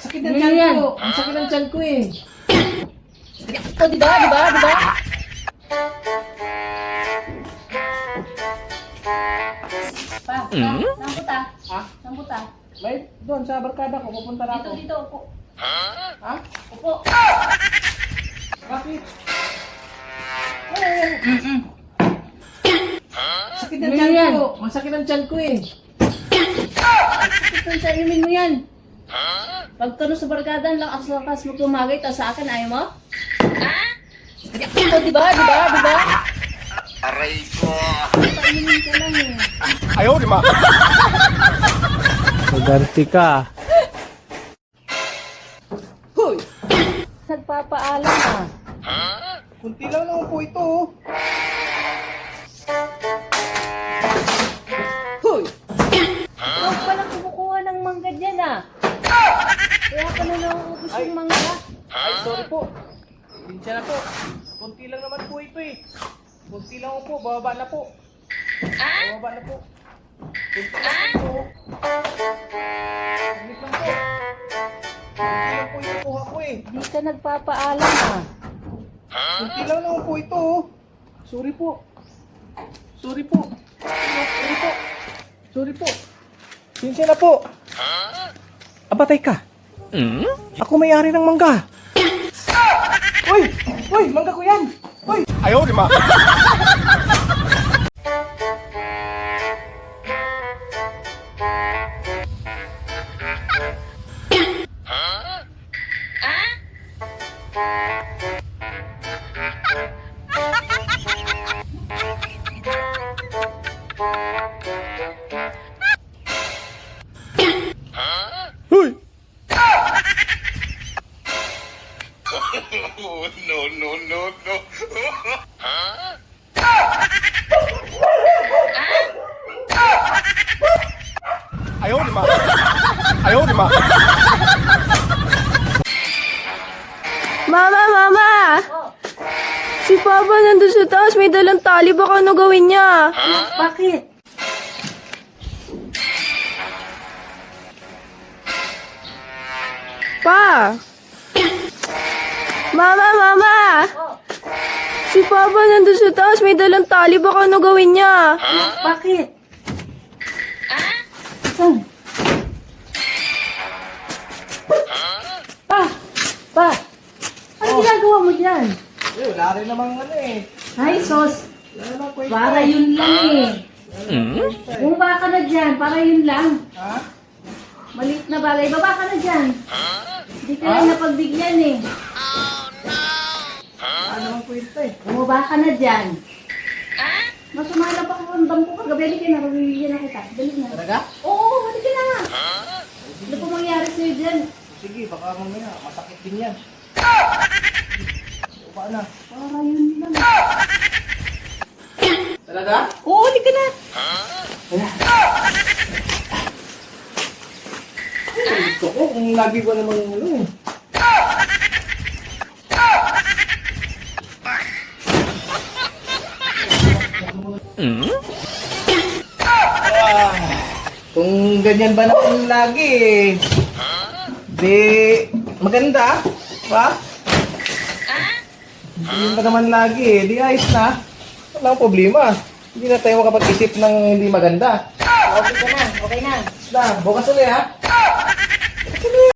sakit ng tiyan ko. Ang sakit ng tiyan ko eh. O, diba? Diba? Diba? Pa, saan punta? Ha? Saan punta? May doon sa barkada ko, pupunta na Dito, ako. dito, upo. Ha? Upo. Bakit? Sakit ng tiyan Yan. ko. Masakit ang tiyan ko eh. Ito sa inumin mo yan. Pagka sa barkada, ang lakas-lakas mo tumagay, tapos sa akin, ayaw mo? O, diba? Diba? Diba? Aray ko! Painumin ka lang eh. Ayaw, di ba? Maganti ka. Hoy! Nagpapaalam ah. Kunti lang naman po ito oh. Hoy! Huwag pa lang kumukuha ng mangga dyan ah. Kaya ka na nauubos Ay. yung mangga. Ay, sorry po. Pinsya na po. Kunti lang naman po ito eh. Kunti lang po, bababa na po. Bababa na po. Kunti lang po. Saglit lang po. Kunti lang po yung kuha ko eh. Di ka nagpapaalam ah. Kunti lang naman po ito oh. Sorry po. Sorry po. Sorry po. Sorry po. Pinsya na po. Abatay ka. Ako may-ari ng mangga. Uy! Uy! Mangga ko yan! Uy! Ayaw, di ba? Uy! Oh, no, no, no, no. Ayaw, di ba? Ayaw, di ba? Mama, mama! Si Papa nandun sa taas, may dalang tali. Baka ano gawin niya? Bakit? Pa! Mama, mama! Si Papa nandun sa taas, may dalang tali. Baka ano gawin niya? Bakit? Saan? Pa! Pa! Ano ginagawa mo dyan? Eh, wala rin namang ano eh. Ay, sos! Wala namang kwenta. Para yun lang eh. Bumaba ka na dyan, para yun lang. Ha? Maliit na bagay, baba ka na dyan. Hindi ka lang napagbigyan eh. Wala namang kwenta eh. Bumaba ka na dyan. Masama na pa ang ramdam ko kagabi. Dali ka na, pabibigyan na kita. Dali na. Talaga? Oo, dali ka na. Ano po mangyari sa'yo dyan? Sige, baka mamaya masakit din yan. Baba na. Para yun lang. Talaga? Oo, dali ka na. Gusto ko kung lagi ko namang ano eh. Kung ganyan ba naman lagi eh. Di maganda, ba? Ganyan ba naman lagi eh. Di ayos na. Wala akong problema. Hindi na tayo makapag-isip ng hindi maganda. Okay ka na, okay na. Basta, bukas ulit ha.